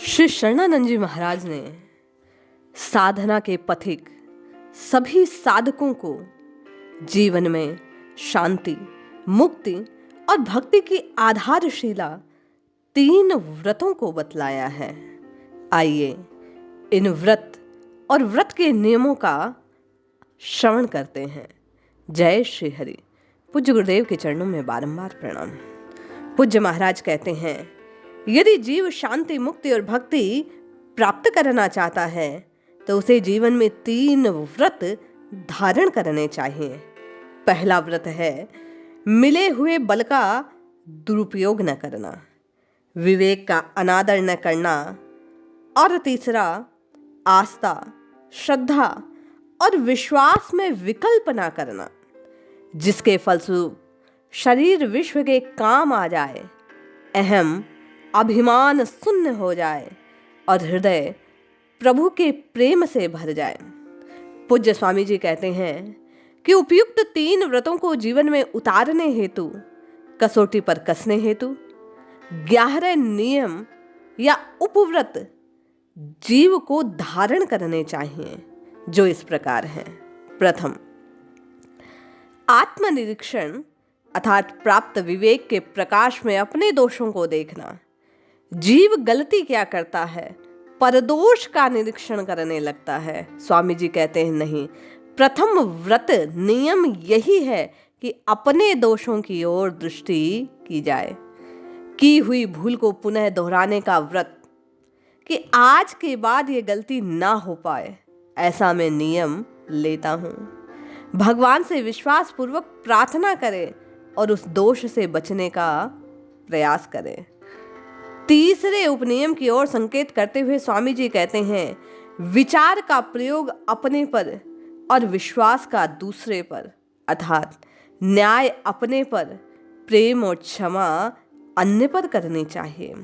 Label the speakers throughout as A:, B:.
A: श्री शरणानंद जी महाराज ने साधना के पथिक सभी साधकों को जीवन में शांति, मुक्ति और भक्ति की आधारशिला 3 व्रतों को बतलाया है। आइए इन व्रत और व्रत के नियमों का श्रवण करते हैं। जय श्री हरि। पूज्य गुरुदेव के चरणों में बारंबार प्रणाम। पूज्य महाराज कहते हैं, यदि जीव शांति, मुक्ति और भक्ति प्राप्त करना चाहता है तो उसे जीवन में 3 व्रत धारण करने चाहिए। पहला व्रत है मिले हुए बल का दुरुपयोग न करना, विवेक का अनादर न करना, और तीसरा आस्था, श्रद्धा और विश्वास में विकल्प न करना, जिसके फलस्वरूप शरीर विश्व के काम आ जाए, अहम अभिमान शून्य हो जाए और हृदय प्रभु के प्रेम से भर जाए। पूज्य स्वामी जी कहते हैं कि उपयुक्त 3 व्रतों को जीवन में उतारने हेतु, कसौटी पर कसने हेतु 11 नियम या उपव्रत जीव को धारण करने चाहिए, जो इस प्रकार हैं। प्रथम, आत्मनिरीक्षण अर्थात प्राप्त विवेक के प्रकाश में अपने दोषों को देखना। जीव गलती क्या करता है? परदोष का निरीक्षण करने लगता है। स्वामी जी कहते हैं, नहीं, प्रथम व्रत नियम यही है कि अपने दोषों की ओर दृष्टि की जाए। की हुई भूल को पुनः दोहराने का व्रत, कि आज के बाद ये गलती ना हो पाए, ऐसा मैं नियम लेता हूं। भगवान से विश्वास पूर्वक प्रार्थना करें और उस दोष से बचने का प्रयास करें। तीसरे उपनियम की ओर संकेत करते हुए स्वामी जी कहते हैं, विचार का प्रयोग अपने पर और विश्वास का दूसरे पर, अर्थात न्याय अपने पर, प्रेम और क्षमा अन्य पर करनी चाहिए।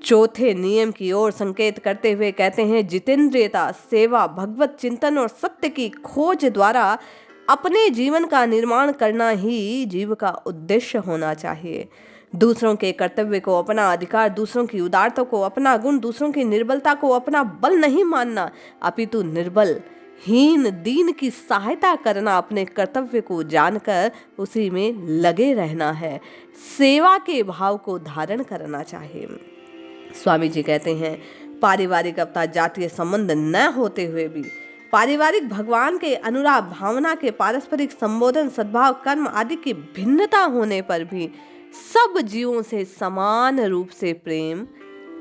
A: चौथे नियम की ओर संकेत करते हुए कहते हैं, जितेंद्रियता, सेवा, भगवत चिंतन और सत्य की खोज द्वारा अपने जीवन का निर्माण करना ही जीव का उद्देश्य होना चाहिए। दूसरों के कर्तव्य को अपना अधिकार, दूसरों की उदारता को अपना गुण, दूसरों की निर्बलता को अपना बल नहीं मानना, अपितु निर्बल, हीन, दीन की सहायता करना, अपने कर्तव्य को जानकर उसी में लगे रहना है। सेवा के भाव को धारण करना चाहिए। स्वामी जी कहते हैं, पारिवारिक अथवा जातीय संबंध न होते हुए भी पारिवारिक भगवान के अनुराग भावना के पारस्परिक संबोधन, सद्भाव, कर्म आदि की भिन्नता होने पर भी सब जीवों से समान रूप से प्रेम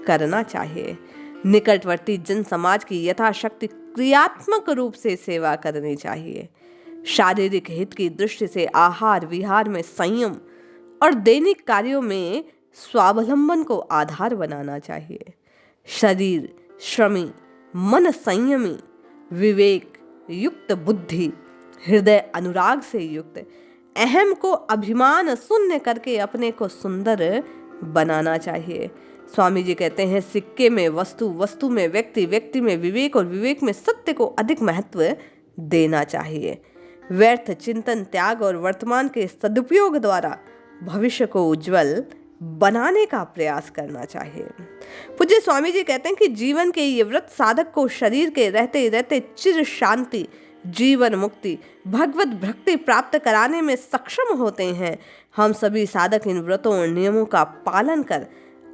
A: करना चाहिए। निकटवर्ती जन समाज की यथाशक्ति क्रियात्मक रूप से सेवा करनी चाहिए। शारीरिक हित की दृष्टि से आहार विहार में संयम और दैनिक कार्यों में स्वावलंबन को आधार बनाना चाहिए। शरीर श्रमी, मन संयमी, विवेक युक्त बुद्धि, हृदय अनुराग से युक्त, अहम को अभिमान शून्य करके अपने को सुंदर बनाना चाहिए। स्वामी जी कहते हैं, सिक्के में वस्तु, वस्तु में व्यक्ति, व्यक्ति में विवेक और विवेक में सत्य को अधिक महत्व देना चाहिए। व्यर्थ चिंतन त्याग और वर्तमान के सदुपयोग द्वारा भविष्य को उज्जवल बनाने का प्रयास करना चाहिए। पूज्य स्वामी जी कहते हैं कि जीवन के ये व्रत साधक को शरीर के रहते रहते चिर शांति, जीवन मुक्ति, भगवत भक्ति प्राप्त कराने में सक्षम होते हैं। हम सभी साधक इन व्रतों और नियमों का पालन कर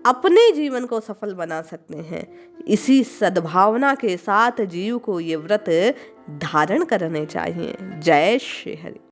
A: अपने जीवन को सफल बना सकते हैं। इसी सद्भावना के साथ जीव को ये व्रत धारण करने चाहिए। जय श्री हरि।